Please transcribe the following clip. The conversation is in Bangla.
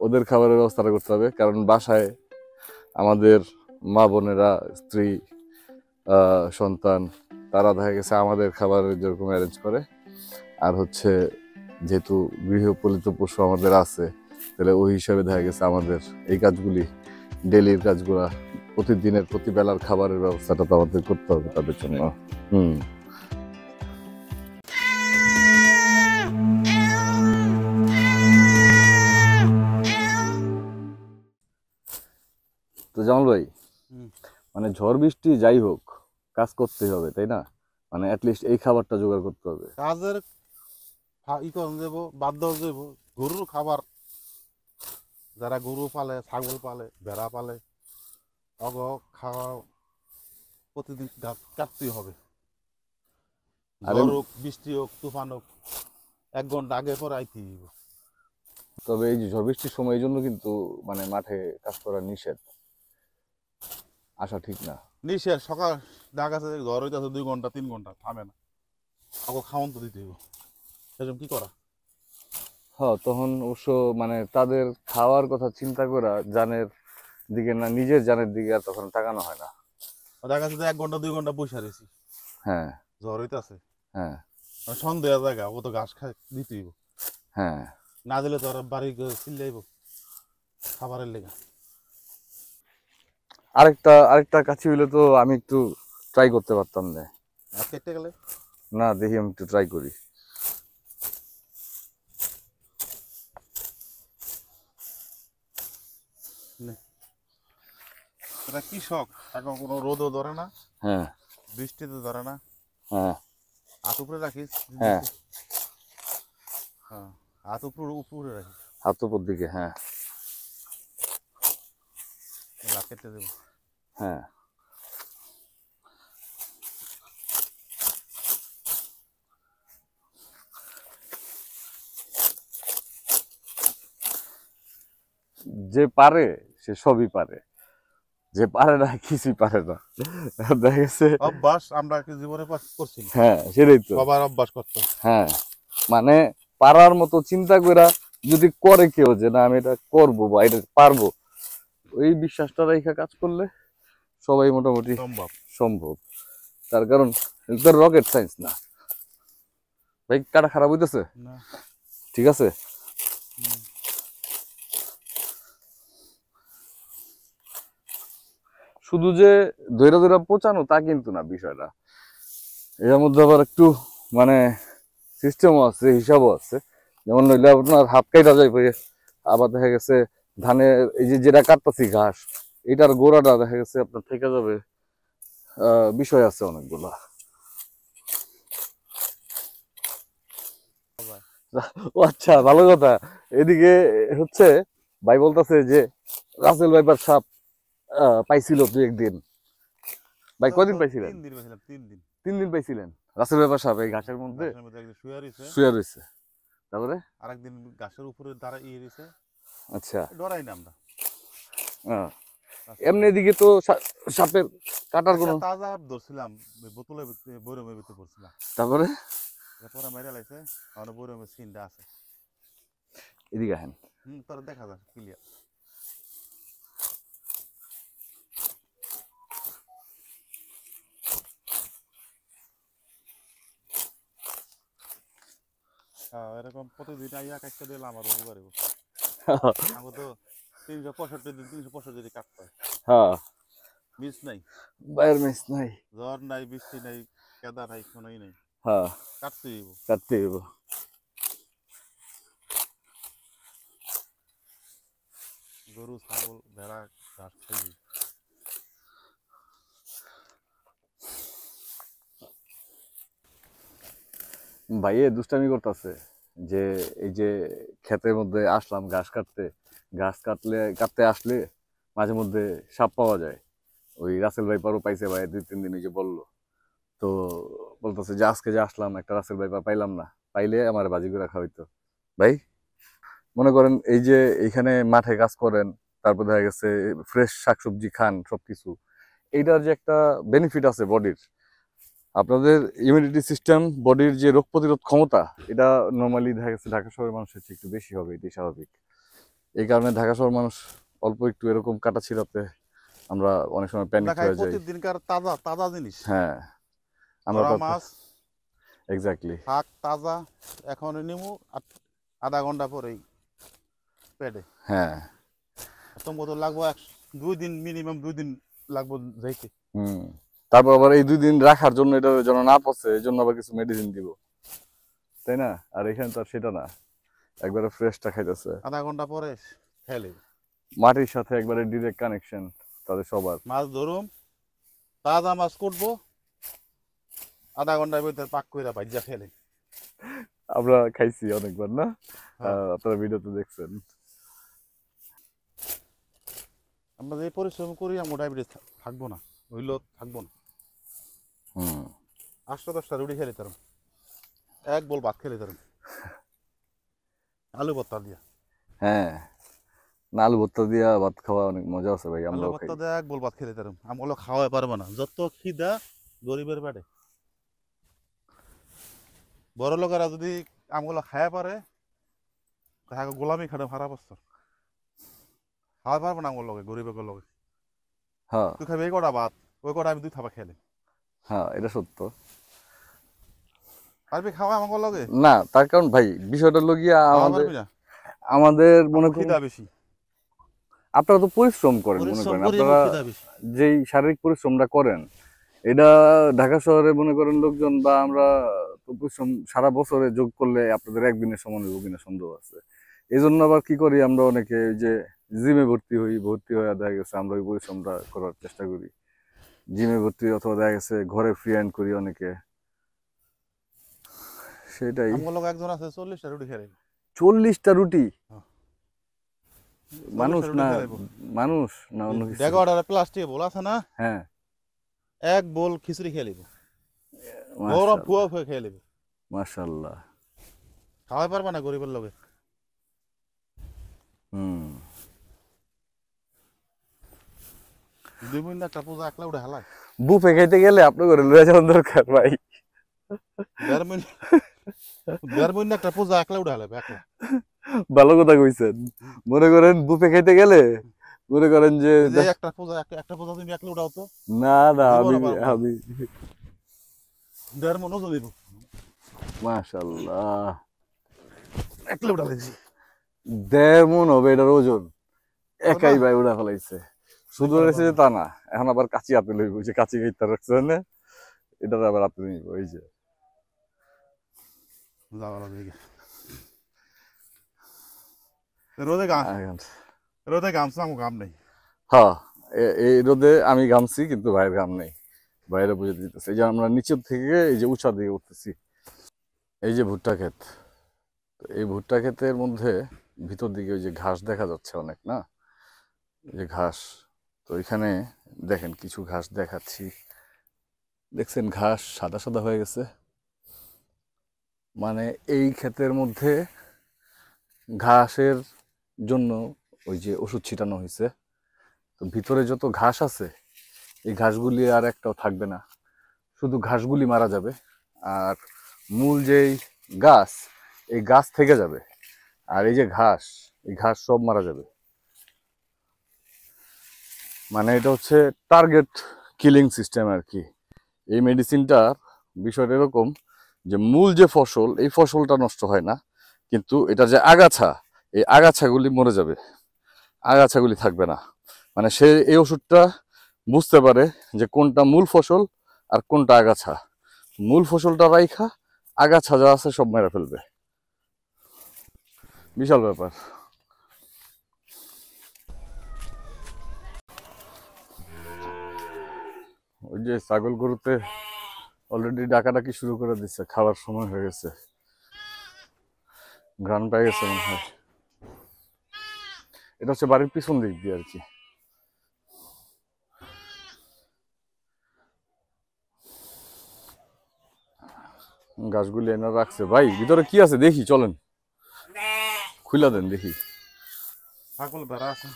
ওদের খাবারের ব্যবস্থাটা করতে হবে, কারণ বাসায় আমাদের মা বোনেরা, স্ত্রী, সন্তান, তারা দেখা গেছে আমাদের খাবারের যেরকম অ্যারেঞ্জ করে। আর হচ্ছে যেহেতু গৃহপালিত পশু আমাদের আছে, তাহলে ওই হিসাবে দেখা গেছে আমাদের এই কাজগুলি, ডেলির কাজগুলা, প্রতিদিনের প্রতিবেলার খাবারের ব্যবস্থাটা তো আমাদের করতে হবে তাদের জন্য। হুম। তো জামাল ভাই, মানে ঝড় বৃষ্টি যাই হোক, কাজ করতেই হবে, তাই না? মানে অ্যাটলিস্ট এই খাবারটা জোগাড় করতে হবে। কাজের বাধ্য যাব। গরুর খাবার, যারা গরু পালে, ছাগল পালে, ভেড়া পালে, অগ খাওয়া প্রতিদিন কাটতেই হবে। ঝড় হোক, বৃষ্টি হোক, তুফান হোক, 1 ঘন্টা আগে পরে আইতেই হবে। তবে এই যে ঝড় বৃষ্টির সময়, এই জন্য কিন্তু মানে মাঠে কাজ করা নিষেধ, আসা ঠিক না। নিষেধ। সকাল দেখা গেছে ঝড় হইতেছে 2 ঘন্টা 3 ঘন্টা থামে না, অগ খাওয়ান তো দিতে হবে। সেরকম কি করা? হ্যাঁ, তখন অবশ্য মানে তাদের খাওয়ার কথা চিন্তা করা, জানের দিকে না, নিজের জানের দিকে আর তখন তাকানো হয় না। দেখা গেছে 1 ঘন্টা 2 ঘন্টা বসে রয়েছি, হ্যাঁ ঝড় হইতেছে, হ্যাঁ সন্দেহ জায়গা, ও তো ঘাস খায় দিতে হইব। হ্যাঁ। না দিলে তো ওরা বাড়ি চিল্লাইব খাবারের লেগে। আরেকটা কাছে হইলে তো আমি একটু ট্রাই করতে পারতাম না। আর কেটে গেলে না, দেখি আমি একটু ট্রাই করি। এটা কৃষক, এখন কোনো রোদও ধরে না, হ্যাঁ বৃষ্টিতে ধরে না। হ্যাঁ হাত উপরে রাখিস। হ্যাঁ, হ্যাঁ, হাত উপরে উপরে রাখিস। হাত উপর দিকে, হ্যাঁ কেটে দেবো। হ্যাঁ। যে পারে সে সবই পারে, যে পারে না কিছুই পারে না। দেখা গেছে অভ্যাস আমরা কি জীবনে করছি? হ্যাঁ, সেটাই তো সবার অভ্যাস করতে। হ্যাঁ, মানে পারার মতো চিন্তা করা যদি করে কেউ, যে না আমি এটা করবো বা এটা পারবো, ওই বিশ্বাসটা রেখে কাজ করলে সবাই মোটামুটি সম্ভব। সম্ভব। তার কারণ রকেট সায়েন্স না ভাই। কাটা খারাপ হইতেছে? না, ঠিক আছে। শুধু যে ধৈরা ধৈরা পচানো তা কিন্তু না বিষয়টা, এর মধ্যে আবার একটু মানে সিস্টেমও আছে, হিসাবও আছে। যেমন নইলে আপনার হাত কাটা যায়, আবার দেখা গেছে ধানের এই যে যেটা কাটতেছি ঘাস, এটার গোড়াটা দেখা গেছে আপনার থেকে যাবে, বিষয় আছে অনেকগুলা। ও আচ্ছা, ভালো কথা। এদিকে হচ্ছে ভাই বলতেছে যে রাসেল ভাইপার সাপ পাইছিল 2-1 দিন। ভাই কদিন পাইছিলেন? 3 দিন পাইছিলাম, 3 দিন। 3 দিন পাইছিলেন রাসেল ভাইপার সাপ এই ঘাসের মধ্যে একদিন শুয়ে রয়েছে, শুয়ে রয়েছে। তারপরে আরেকদিন গাছের উপরে দাঁড়ায় রয়েছে। আচ্ছা, ডরাই না আমরা। এমনি এদিকে তো সাপের কাটার কোনো তাজা ধরছিলাম, বোতলে বৈরমের ভিতরে পড়ছিলাম। তারপরে পরে মাইরা লাইছে, আমার বৈরমের সিনটা আছে। এদিকে আসেন। তোরা দেখা যায় ক্লিয়ার। এরকম প্রতিদিন আইয়া কাটতে দিলে আমার উপকার হইব। আমার তো 365 দিন 365 দিন কাটতে হয়। হ্যাঁ, মিস নাই, বাইরের মিস নাই, ঝড় নাই, বৃষ্টি নাই, কেদা নাই, কোনোই নাই। হ্যাঁ, কাটতে হইব, কাটতে হইব। গরু ছাগল ভেড়া ঘাস খাইবি। ভাইয়ে দুষ্টামি করতেছে যে এই যে ক্ষেতের মধ্যে আসলাম ঘাস কাটতে, ঘাস কাটতে আসলে মাঝে মধ্যে সাপ পাওয়া যায়। ওই রাসেল ভাইপারও পাইছে ভাই 2-3 দিন, ওই যে বললো। তো বলতেছে যে আজকে যে আসলাম একটা রাসেল ভাইপার পাইলাম না, পাইলে আমার বাজি করে খাওয়াইতো। ভাই মনে করেন এই যে এইখানে মাঠে কাজ করেন, তারপর দেখা গেছে ফ্রেশ শাকসবজি খান, সবকিছু এইটার যে একটা বেনিফিট আছে বডির, আপনাদের ইমিউনিটি সিস্টেম, বডির যে রোগ প্রতিরোধ ক্ষমতা, এটা নর্মালি দেখা গেছে ঢাকা শহরের মানুষের চেয়ে একটু বেশি হবে, এটাই স্বাভাবিক। এই কারণে ঢাকা শহর মানুষ অল্প একটু এরকম কাটা ছিঁড়াতে আমরা অনেক সময় আমরা প্যানিক খাই হয়ে যাই। প্রতিদিনকার তাজা তাজা জিনিস, হ্যাঁ, আমরা ধরা তো মাছ, এক্স্যাক্টলি। শাক তাজা, এখন নিমু আর আধা ঘন্টা পরেই পেটে। হ্যাঁ। তোমার তো লাগবো 2 দিন, মিনিমাম 2 দিন লাগবো যাইতে। হুম। তারপর আবার এই 2 দিন রাখার জন্য এটা যেন না পচে এই জন্য আবার কিছু মেডিসিন দিব, তাই না? আর এখানে তো আর সেটা না, একবারে ফ্রেশটা খাইতেছে। আধা ঘন্টা পরে খেলে মাটির সাথে একবারে ডিরেক্ট কানেকশন তাদের সবার। মাছ ধরুম, তাজা মাছ কুটবো, আধা ঘন্টার ভিতরে পাক কইরা ভাজ্জা ফেলে। আমরা খাইছি অনেকবার না? হ্যাঁ। আপনারা ভিডিওতে দেখছেন। আমরা যে পরিশ্রম করি আমরা ডায়াবেটিস থাকবো না, হইলেও থাকবো না। হুম। 8-10টা রুটি খেলে তারম, এক বল ভাত খেলে তারম, আলু ভর্তা দিয়া। হ্যাঁ, না আলু ভর্তা দিয়া ভাত খাওয়া অনেক মজা আছে ভাই, আলু আমরাও খাই। ভর্তা দিয়ে এক বল ভাত খেলে তারম, আমগুলো খাওয়াই পারবো না, যত খিদা গরিবের পেটে। বড় লোকেরা যদি আমগুলো খাওয়া পারে তাহলে গোলামি খাটে হারা বছর খাওয়াই পারবো না আমগুলো লোকে, গরিবের লোকে। হ্যাঁ তুই খাবি এই কটা ভাত, ওই কটা আমি 2 থাবা খেলে হ্যাঁ, এটা সত্য। পারবি খাওয়া আমার লগে? না, তার কারণ ভাই বিষয়টা হলো গিয়া খাওয়া আমাদের পারবি না, আমাদের মনে আমার করুন খিদা বেশি, আপনারা তো পরিশ্রম করেন, মনে পরিশ্রম করেন করি আমার আপনারা খিদা বেশি। যেই শারীরিক পরিশ্রমটা করেন এটা ঢাকা শহরে মনে করেন লোকজন বা আমরা তো পরিশ্রম সারা বছরে যোগ করলে আপনাদের একদিনের সমান হইব কিনা সন্দেহ আছে। এই জন্য আবার কি করি আমরা অনেকে ওই যে জিমে ভর্তি হয়ে দেখা গেছে আমরা ওই পরিশ্রমটা করার চেষ্টা করি, জিমে ভর্তি অথবা দেখা গেছে ঘরে ফ্রি হ্যান্ড করি অনেকে, সেটাই। আমার লগে একজন আছে 40টা রুটি খেলে। 40টা রুটি? হ্যাঁ। মানুষ 40টা রুটি না, খেলাইবো। মানুষ না অন্য কিছু? দেখো ওটা প্লাস্টিক বল আছে না, হ্যাঁ, এক বোল খিচুড়ি খেয়ে লিব, গরম মাশাআল্লাহ ফুয়া ফুয়া খেয়ে লিব। মাশাআল্লাহ। খাওয়াই পারবা না গরিবের লগে। হুম। 2 মিনিট একটা পূজা একলা উঠে হালায়। বুফে খাইতে গেলে আপনার ঘরে লয়ে যাওয়ার দরকার ভাই। 1.5 মিনিট একটা পূজা একলা উঠে হালাবে, একলা। ভালো কথা কইছেন। মনে করেন বুফে খাইতে গেলে মনে করেন যে এই যে একটা পূজা তুমি একলা উঠাও তো, না না, জীবনও আমি পারবো না। আমি 1.5 মন ওজন দিব মাশাআল্লাহ, একলা উঠা লাগছি। 1.5 মণ হবে এটার ওজন, একাই না, ভাই উড়া ফেলাইছে। শুধু একবারে রয়েছে যে পারবো তা না, এখন আবার কাঁচি হাতে লইব, যে কাঁচি খাইতে রাখছে না এটার আবার হাতে নিব এই যে। না। যাওয়া লাগবে। রোদে গাম, রোদে গামছা আমার গাম নেই। হ্যাঁ, এই রোদে আমি ঘামছি কিন্তু ভাইয়ের ঘাম নেই, বাইরে বুঝে দিতেছে। এই যে আমরা নিচের থেকে এই যে উঁচা দিয়ে উঠতেছি, এই যে ভুট্টা ক্ষেত, তো এই ভুট্টা ক্ষেতের মধ্যে ভিতর দিকে ওই যে ঘাস দেখা যাচ্ছে অনেক না, এই যে ঘাস। তো এখানে দেখেন কিছু ঘাস দেখাচ্ছি, দেখছেন ঘাস সাদা সাদা হয়ে গেছে, মানে এই ক্ষেতের মধ্যে ঘাসের জন্য ওই যে ওষুধ ছিটানো হয়েছে। তো ভিতরে যত ঘাস আছে এই ঘাসগুলি আর একটাও থাকবে না, শুধু ঘাসগুলি মারা যাবে, আর মূল যেই গাছ এই গাছ থেকে যাবে, আর এই যে ঘাস এই ঘাস সব মারা যাবে। মানে এটা হচ্ছে টার্গেট কিলিং সিস্টেম আর কি। এই মেডিসিনটার বিষয়টা এরকম যে মূল যে ফসল এই ফসলটা নষ্ট হয় না, কিন্তু এটা যে আগাছা এই আগাছাগুলি মরে যাবে, আগাছাগুলি থাকবে না। মানে সে এই ওষুধটা বুঝতে পারে যে কোনটা মূল ফসল আর কোনটা আগাছা, মূল ফসলটা রাইখা আগাছা যা আছে সব মেরে ফেলবে। বিশাল ব্যাপার। ওই যে ছাগল গরুতে অলরেডি ডাকাডাকি শুরু করে দিচ্ছে, খাওয়ার সময় হয়ে গেছে, ঘ্রাণ পেয়ে গেছে মনে হয়। এটা হচ্ছে বাড়ির পিছন দিক দিয়ে আর কি। গাছগুলি এনে রাখছে। ভাই ভিতরে কি আছে দেখি, চলেন খুইলা দেন দেখি। ছাগল বেড়া আছে।